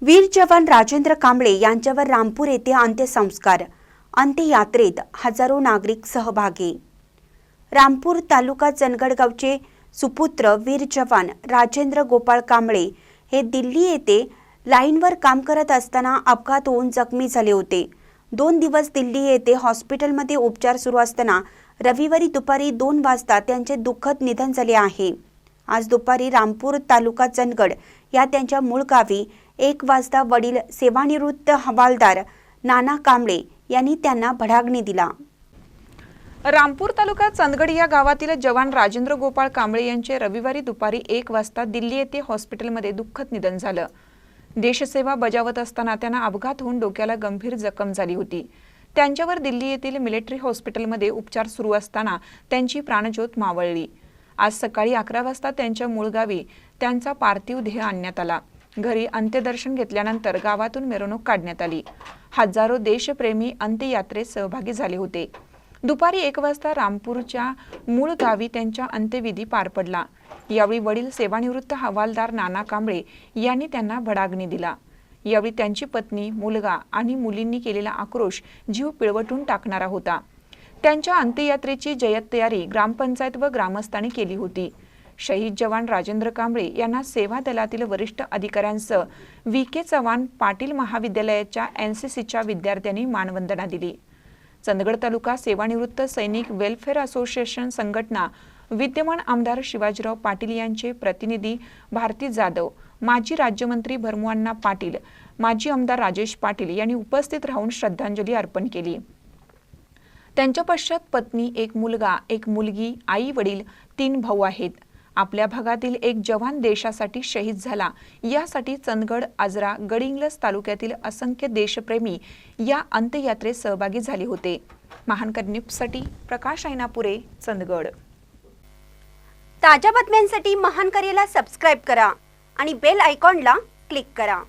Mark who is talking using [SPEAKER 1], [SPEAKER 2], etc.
[SPEAKER 1] वीर जवान राजेंद्र कांबळे यांच्यावर रामपूर येथे अंत्यसंस्कार। अंत्ययात्रेत हजारो नागरिक सहभागी। रामपूर तालुका चंदगड गावचे सुपुत्र वीर जवान राजेंद्र गोपाळ कांबळे हे दिल्ली येथे लाईनवर काम करत असताना अपघात होऊन जखमी झाले होते। 2 दिवस दिल्ली येथे हॉस्पिटलमध्ये उपचार सुरू असताना रविवारी दुपारी 2 वाजता त्यांचे दुःखद निधन झाले आहे। आज दुपारी रामपूर तालुका चंदगड या त्यांच्या मूळ गावी 1 वाजता वडील सेवानिवृत्त हवालदार नाना कांबळे यांनी त्यांना भडागणी दिला।
[SPEAKER 2] रामपूर तालुका चंदगड या गावातील जवान राजेंद्र गोपाळ कांबळे यांचे रविवारी दुपारी 1 वाजता दिल्ली येथे हॉस्पिटलमध्ये दुःखद निधन झालं। देशसेवा बजावत असताना त्यांना अपघात होऊन डोक्याला गंभीर जखम झाली होती। त्यांच्यावर दिल्ली येथील मिलिटरी हॉस्पिटलमध्ये उपचार सुरू असताना त्यांची प्राणज्योत मावळली। आज सकाळी 11 वाजता त्यांच्या मूळ गावी त्यांचा पार्थिव देह आणण्यात आला। घरी अंत्यदर्शन घेतल्यानंतर गावातून मिरवणूक काढण्यात आली। हजारो देशप्रेमी अंत्ययात्रेत सहभागी झाले होते। दुपारी 1 वाजता रामपूरच्या मूळ गावी त्यांचा अंत्यविधी पार पडला। यावेळी वडील सेवानिवृत्त हवालदार नाना कांबळे यांनी त्यांना भडागणी दिला। यावेळी त्यांची पत्नी, मुलगा आणि मुलींनी केलेला आक्रोश जीव पिळवटून टाकणारा होता। त्यांच्या अंत्ययात्रेची जय्यत तयारी ग्रामपंचायत व ग्रामस्थांनी केली होती। शहीद जवान राजेंद्र कांबळे यांना सेवा दलातील वरिष्ठ अधिकाऱ्यांसह VK चव्हाण पाटील महाविद्यालयाच्या NCCच्या विद्यार्थ्यांनी मानवंदना दिली। चंदगड तालुका सेवानिवृत्त सैनिक वेलफेअर असोसिएशन संघटना विद्यमान आमदार शिवाजीराव पाटील यांचे प्रतिनिधी भारती जाधव, माजी राज्यमंत्री भरमुअण्णा पाटील, माजी आमदार राजेश पाटील यांनी उपस्थित राहून श्रद्धांजली अर्पण केली। त्यांच्या पश्चात पत्नी, 1 मुलगा, 1 मुलगी, आई वडील, 3 भाऊ आहेत। आपल्या भागातील एक जवान देशासाठी शहीद झाला, यासाठी चंदगड, आजरा, गडिंग्लज तालुक्यातील असंख्य देशप्रेमी या अंत्ययात्रेत सहभागी झाले होते। महानकर न्यूजसाठी प्रकाश ऐनापुरे, चंदगड।
[SPEAKER 1] ताज्या बातम्यांसाठी महानकरेला सबस्क्राइब करा आणि बेल आयकॉनला क्लिक करा।